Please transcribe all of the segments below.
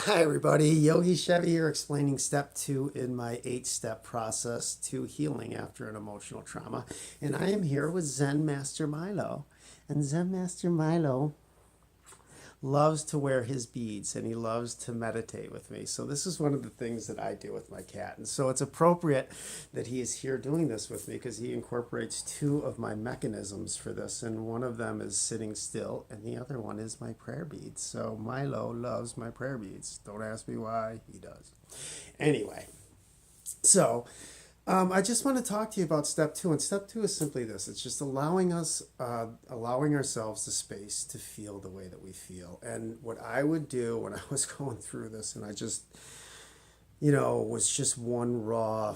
Hi, everybody. Yogi Chevy here explaining step 2 in my 8-step process to healing after an emotional trauma. And I am here with Zen Master Milo. And Zen Master Milo loves to wear his beads and he loves to meditate with me. So this is one of the things that I do with my cat. And so it's appropriate that he is here doing this with me because he incorporates two of my mechanisms for this. And one of them is sitting still and the other one is my prayer beads. So Milo loves my prayer beads. Don't ask me why, he does. Anyway, so I just want to talk to you about step 2, and step 2 is simply this: it's just allowing ourselves the space to feel the way that we feel. And what I would do when I was going through this, and I just, was just one raw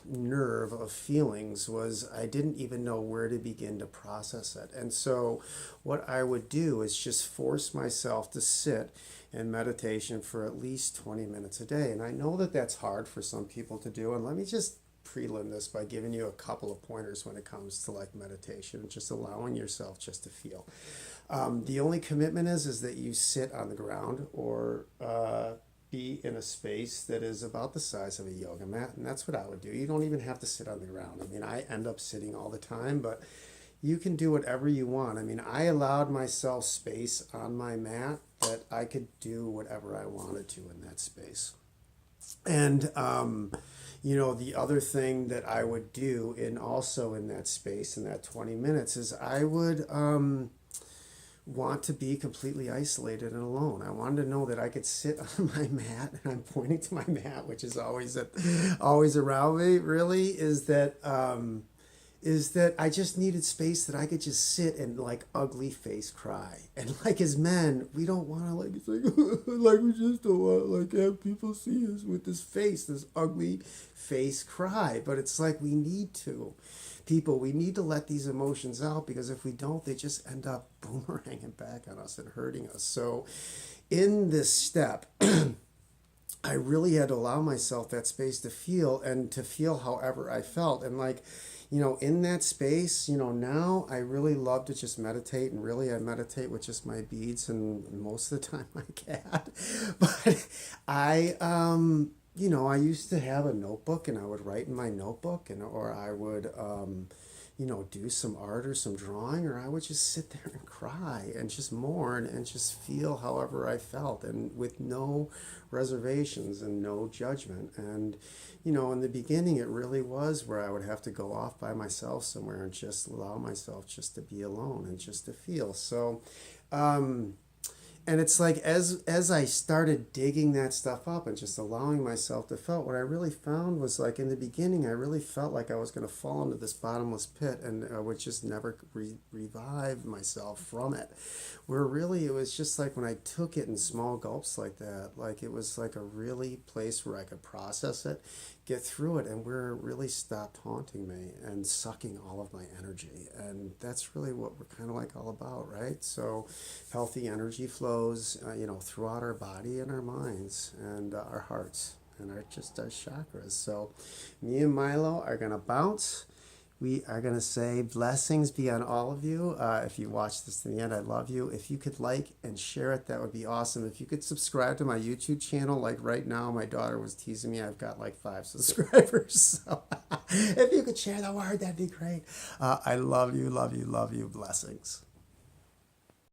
nerve of feelings, was I didn't even know where to begin to process it. And so what I would do is just force myself to sit in meditation for at least 20 minutes a day. And I know that that's hard for some people to do. And let me just prelim this by giving you a couple of pointers when it comes to like meditation, just allowing yourself just to feel. The only commitment is that you sit on the ground or be in a space that is about the size of a yoga mat, and that's what I would do. You don't even have to sit on the ground. I mean, I end up sitting all the time, but you can do whatever you want. I mean, I allowed myself space on my mat that I could do whatever I wanted to in that space. And the other thing that I would do also in that space, in that 20 minutes, is I would want to be completely isolated and alone. I wanted to know that I could sit on my mat, and I'm pointing to my mat, which is always around me. Really, is that I just needed space that I could just sit and like ugly face cry. And like as men, we don't want to like, it's like like we just don't want like have people see us with this face, this ugly face cry. But it's like we need to. People, we need to let these emotions out, because if we don't, they just end up boomeranging back on us and hurting us. So in this step, I really had to allow myself that space to feel, and to feel however I felt. And like, in that space, now I really love to just meditate, and really I meditate with just my beads and most of the time my cat. But I used to have a notebook, and I would write in my notebook, or I would, do some art or some drawing, or I would just sit there and cry and just mourn and just feel however I felt, and with no reservations and no judgment. And, in the beginning, it really was where I would have to go off by myself somewhere and just allow myself just to be alone and just to feel. So, and it's like as I started digging that stuff up and just allowing myself to feel, what I really found was, like, in the beginning, I really felt like I was going to fall into this bottomless pit, and I would just never revive myself from it. Where really it was just like when I took it in small gulps like that, like it was like a really place where I could process it, get through it, and where it really stopped haunting me and sucking all of my energy. And that's really what we're kind of like all about, right? So healthy energy flows, throughout our body and our minds and our hearts and our chakras. So me and Milo are going to bounce. We are going to say blessings be on all of you. If you watch this to the end, I love you. If you could like and share it, that would be awesome. If you could subscribe to my YouTube channel, like right now, my daughter was teasing me. I've got like 5 subscribers. So if you could share the word, that'd be great. I love you, love you, love you. Blessings.